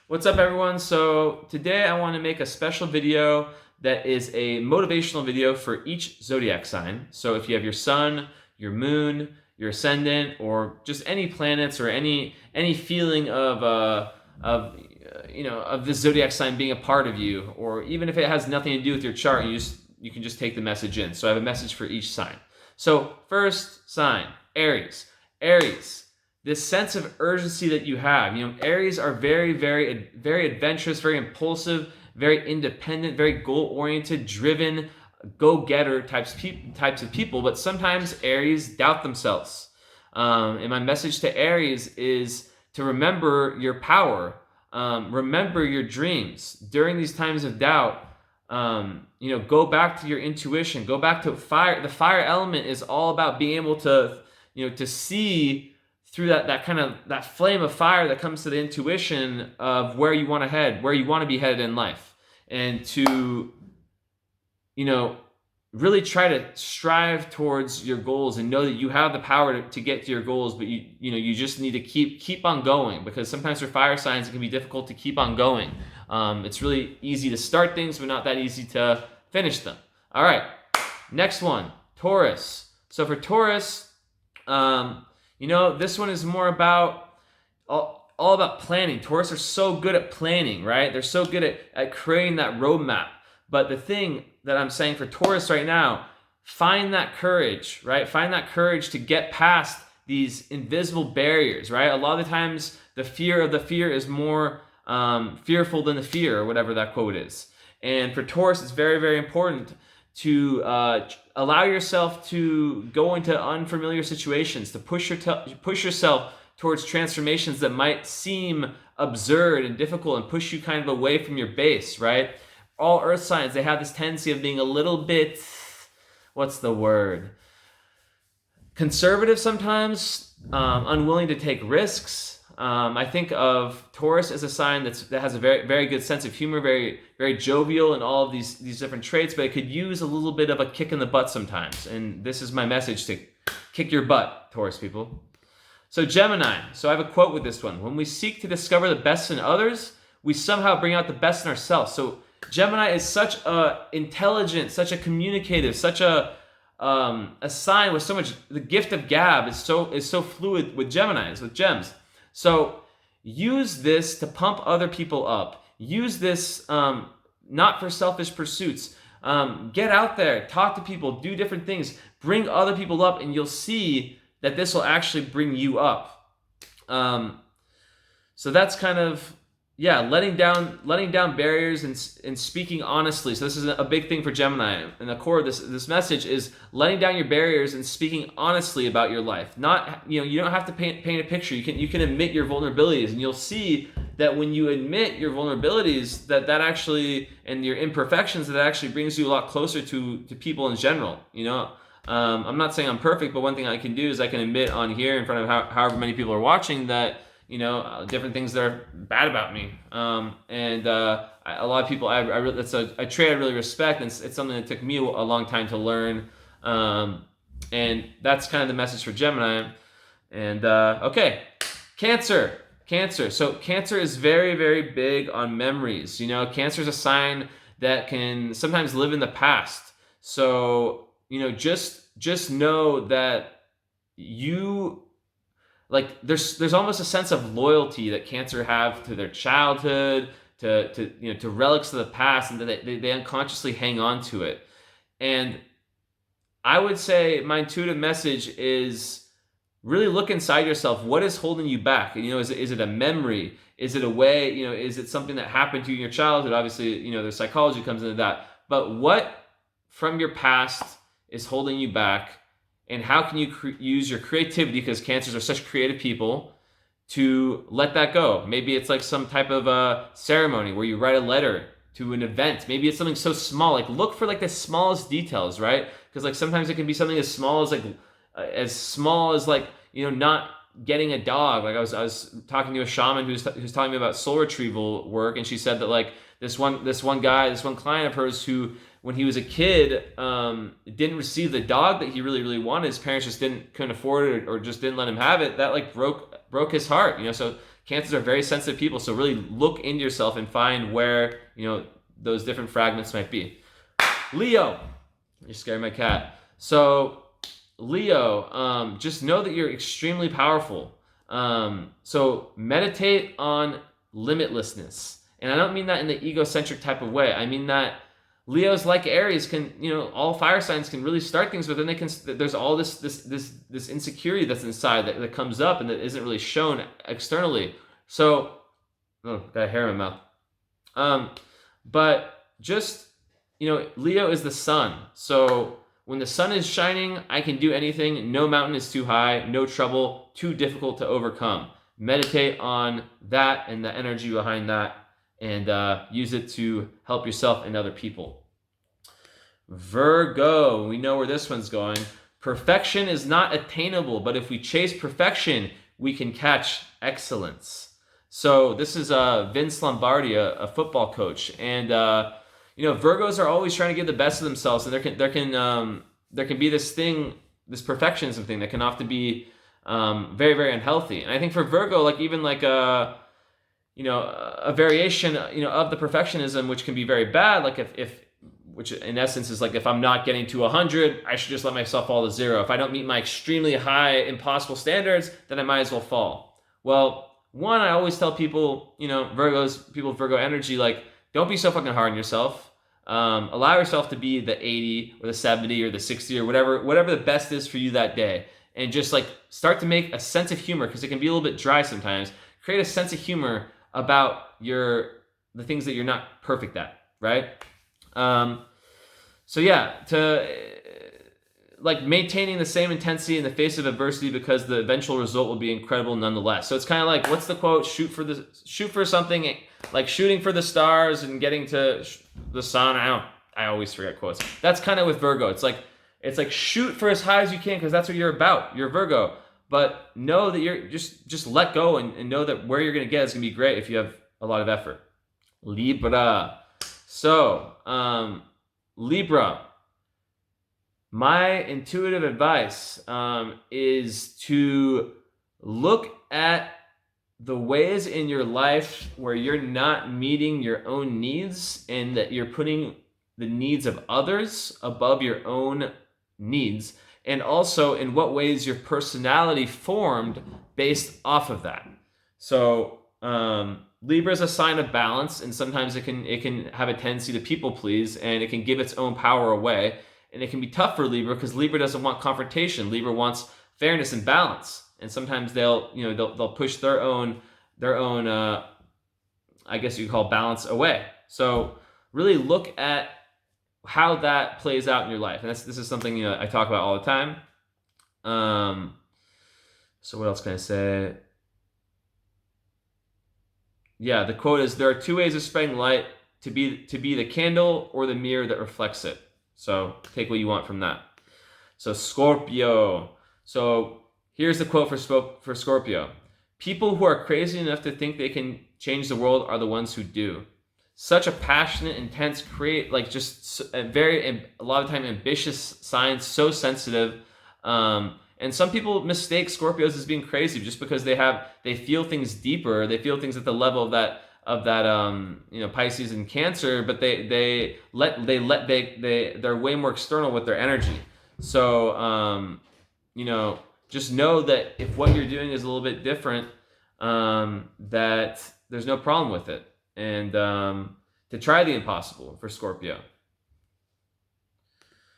What's up, everyone? So today I want to make a special video that is a motivational video for each zodiac sign. So if you have your sun, your moon, your ascendant, or just any planets or any feeling of this zodiac sign being a part of you, or even if it has nothing to do with your chart, you can just take the message in. So I have a message for each sign. So first sign, Aries. Aries. This sense of urgency that you have. Aries are very, very, very adventurous, very impulsive, very independent, very goal-oriented, driven, go-getter types of people. But sometimes Aries doubt themselves. And my message to Aries is to remember your power. Remember your dreams. During these times of doubt, go back to your intuition. Go back to fire. The fire element is all about being able to, to see through that flame of fire that comes to the intuition of where you want to head, where you want to be headed in life, and to, really try to strive towards your goals and know that you have the power to get to your goals, but you just need to keep on going, because sometimes for fire signs it can be difficult to keep on going. It's really easy to start things, but not that easy to finish them. All right, next one, Taurus. So for Taurus, this one is more about all about planning. Taurus are so good at planning, right? They're so good at creating that roadmap. But the thing that I'm saying for Taurus right now, find that courage, right? Find that courage to get past these invisible barriers, right? A lot of the times the fear of the fear is more fearful than the fear, or whatever that quote is. And for Taurus, it's very, very important to allow yourself to go into unfamiliar situations, to push yourself towards transformations that might seem absurd and difficult and push you kind of away from your base, right? All earth signs, they have this tendency of being a little bit, what's the word? Conservative sometimes, unwilling to take risks. I think of Taurus as a sign that has a very, very good sense of humor, very, very jovial, and all of these different traits, but it could use a little bit of a kick in the butt sometimes. And this is my message: to kick your butt, Taurus people. So Gemini. So I have a quote with this one. When we seek to discover the best in others, we somehow bring out the best in ourselves. So Gemini is such a intelligent, such a communicative, such a sign with so much. The gift of gab is so fluid with Geminis, with gems. So use this to pump other people up. Use this not for selfish pursuits. Get out there, talk to people, do different things, bring other people up, and you'll see that this will actually bring you up. So that's kind of, letting down barriers and speaking honestly. So this is a big thing for Gemini. And the core of this message is letting down your barriers and speaking honestly about your life. Not, you don't have to paint a picture. You can admit your vulnerabilities, and you'll see that when you admit your vulnerabilities, that actually, and your imperfections, that actually brings you a lot closer to people in general. I'm not saying I'm perfect, but one thing I can do is I can admit on here in front of however many people are watching that, different things that are bad about me. A lot of people, that's a trait I really respect, and it's something that took me a long time to learn. And that's kind of the message for Gemini. And okay, Cancer. So Cancer is very, very big on memories. Cancer is a sign that can sometimes live in the past. So, just know that there's almost a sense of loyalty that Cancer have to their childhood, to relics of the past, and that they unconsciously hang on to it. And I would say my intuitive message is really look inside yourself. What is holding you back? Is it a memory? Is it a way? Is it something that happened to you in your childhood? Obviously, there's psychology comes into that. But what from your past is holding you back? And how can you use your creativity, because Cancers are such creative people, to let that go? Maybe it's like some type of a ceremony where you write a letter to an event. Maybe it's something so small. Look for the smallest details, right? Because sometimes it can be something as small as not getting a dog. I was talking to a shaman who's telling me about soul retrieval work, and she said that this one client of hers who when he was a kid, didn't receive the dog that he really, really wanted. His parents just couldn't afford it, or just didn't let him have it. That like broke his heart, you know. So Cancers are very sensitive people. So really look into yourself and find where, you know, those different fragments might be. Leo, you're scaring my cat. So Leo, just know that you're extremely powerful. So meditate on limitlessness. And I don't mean that in the egocentric type of way. I mean that Leos, like Aries, can, you know, all fire signs can really start things, but then there's all this insecurity that's inside that comes up and that isn't really shown externally. So, oh, got a hair in my mouth. But just, you know, Leo is the sun. So when the sun is shining, I can do anything. No mountain is too high, no trouble, too difficult to overcome. Meditate on that and the energy behind that, and use it to help yourself and other people. Virgo, we know where this one's going. Perfection is not attainable, but if we chase perfection, we can catch excellence. So this is Vince Lombardi, a football coach, and you know, Virgos are always trying to give the best of themselves, and there can be this perfectionism thing that can often be very, very unhealthy. And I think for Virgo, like even like a variation, you know, of the perfectionism, which can be very bad. Like which in essence is like, if I'm not getting to 100, I should just let myself fall to 0. If I don't meet my extremely high, impossible standards, then I might as well fall. Well, one, I always tell people, you know, people with Virgo energy, like, don't be so fucking hard on yourself. Allow yourself to be the 80 or the 70 or the 60 or whatever the best is for you that day. And just like start to make a sense of humor, because it can be a little bit dry sometimes. Create a sense of humor about the things that you're not perfect at, right? So yeah, like maintaining the same intensity in the face of adversity, because the eventual result will be incredible nonetheless. So it's kind of like, what's the quote? Shoot for something, like shooting for the stars and getting to the sun. I always forget quotes. That's kind of with Virgo. It's like shoot for as high as you can, because that's what you're about. You're Virgo. But know that you're just let go and know that where you're going to get is going to be great if you have a lot of effort. Libra. So, Libra, my intuitive advice is to look at the ways in your life where you're not meeting your own needs, and that you're putting the needs of others above your own needs, and also in what ways your personality formed based off of that. So Libra is a sign of balance, and sometimes it can have a tendency to people please, and it can give its own power away, and it can be tough for Libra because Libra doesn't want confrontation. Libra wants fairness and balance, and sometimes they'll push their own I guess you could call balance away. So really look at how that plays out in your life, and this is something, you know, I talk about all the time. So what else can I say? Yeah, the quote is, there are two ways of spreading light, to be the candle or the mirror that reflects it. So take what you want from that. So Scorpio. So here's the quote for Scorpio. People who are crazy enough to think they can change the world are the ones who do. Such a passionate, intense, like just a lot of time ambitious sign, so sensitive. And some people mistake Scorpios as being crazy just because they feel things deeper. They feel things at the level of that you know, Pisces and Cancer, but they're way more external with their energy. So you know, just know that if what you're doing is a little bit different, that there's no problem with it, and to try the impossible for Scorpio.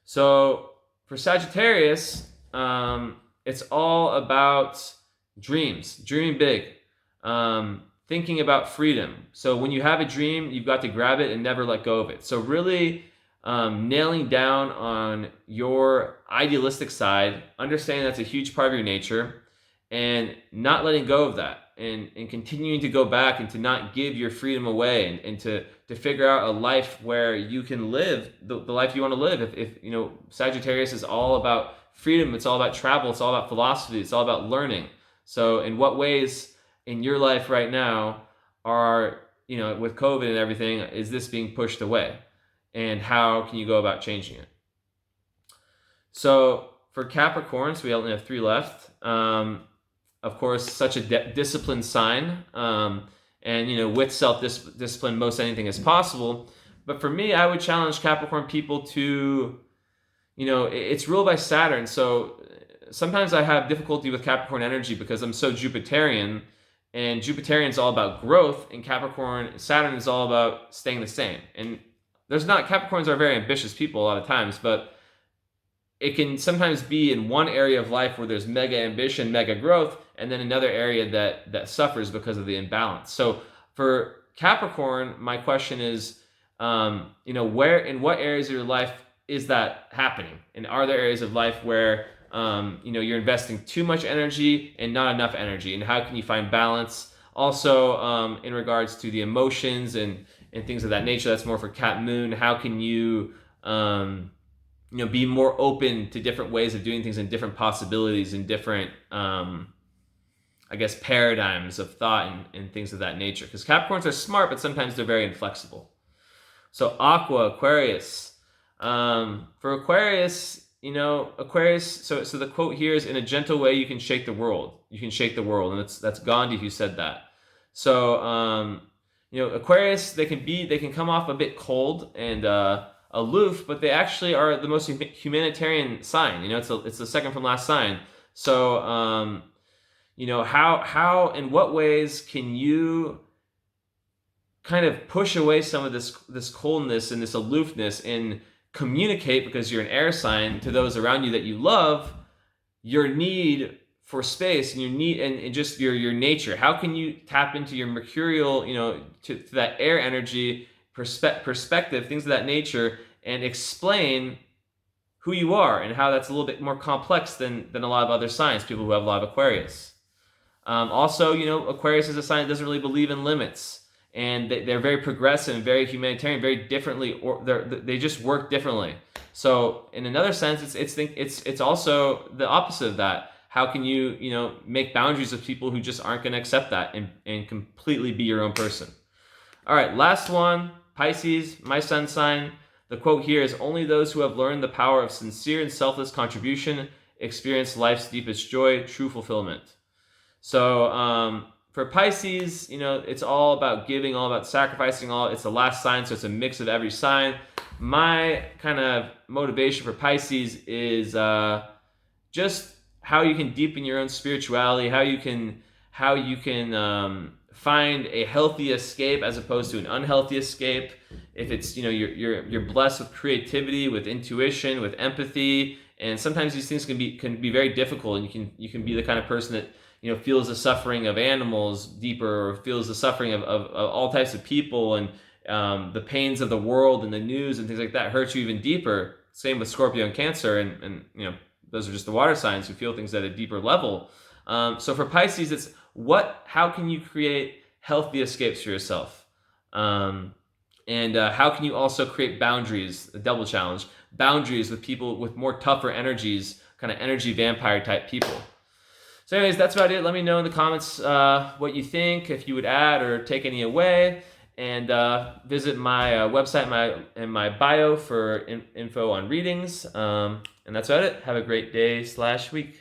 So for Sagittarius, it's all about dreams, dreaming big, thinking about freedom. So when you have a dream, you've got to grab it and never let go of it. So really nailing down on your idealistic side, understanding that's a huge part of your nature, and not letting go of that, and continuing to go back and to not give your freedom away, and to figure out a life where you can live the life you want to live. If you know, Sagittarius is all about freedom, it's all about travel, it's all about philosophy, it's all about learning. So in what ways in your life right now are, you know, with COVID and everything, is this being pushed away? and how can you go about changing it? So for Capricorns, we only have 3 left. Of course, such a disciplined sign, and with self-discipline, most anything is possible. But for me, I would challenge Capricorn people to, it's ruled by Saturn. So sometimes I have difficulty with Capricorn energy because I'm so Jupiterian, and Jupiterian is all about growth, and Saturn is all about staying the same. And Capricorns are very ambitious people a lot of times, but it can sometimes be in one area of life where there's mega ambition, mega growth, and then another area that suffers because of the imbalance. So for Capricorn, my question is, where in what areas of your life is that happening? And are there areas of life where you're investing too much energy and not enough energy? And how can you find balance? Also, in regards to the emotions and things of that nature, that's more for Cap Moon. How can you be more open to different ways of doing things and different possibilities and different, paradigms of thought and things of that nature? Because Capricorns are smart, but sometimes they're very inflexible. So Aquarius. For Aquarius, so the quote here is, in a gentle way, you can shake the world. You can shake the world. And that's Gandhi who said that. So, Aquarius, they can come off a bit cold and aloof, but they actually are the most humanitarian sign. It's the second from last sign. So, how in what ways can you kind of push away some of this coldness and this aloofness and communicate, because you're an air sign, to those around you that you love, your need for space and your need and just your nature? How can you tap into your mercurial, to that air energy, perspective, things of that nature, and explain who you are and how that's a little bit more complex than a lot of other signs, people who have a lot of Aquarius. Also, Aquarius is a sign that doesn't really believe in limits, and they're very progressive and very humanitarian, very differently, or they just work differently. So in another sense, it's also the opposite of that. How can you make boundaries with people who just aren't going to accept that and completely be your own person? All right, last one, Pisces, my sun sign. The quote here is, only those who have learned the power of sincere and selfless contribution experience life's deepest joy, true fulfillment. So for Pisces, it's all about giving, all about sacrificing, it's the last sign, so it's a mix of every sign. My kind of motivation for Pisces is just how you can deepen your own spirituality, how you can find a healthy escape as opposed to an unhealthy escape. If it's you're blessed with creativity, with intuition, with empathy, and sometimes these things can be very difficult, and you can be the kind of person that feels the suffering of animals deeper, or feels the suffering of all types of people, and the pains of the world and the news and things like that hurt you even deeper. Same with Scorpio and Cancer, and those are just the water signs who feel things at a deeper level. So for Pisces, it's how can you create healthy escapes for yourself? And how can you also create boundaries, a double challenge, boundaries with people with more tougher energies, kind of energy vampire type people. So anyways, that's about it. Let me know in the comments what you think, if you would add or take any away. And visit my website and my bio for info on readings. And that's about it. Have a great day/week.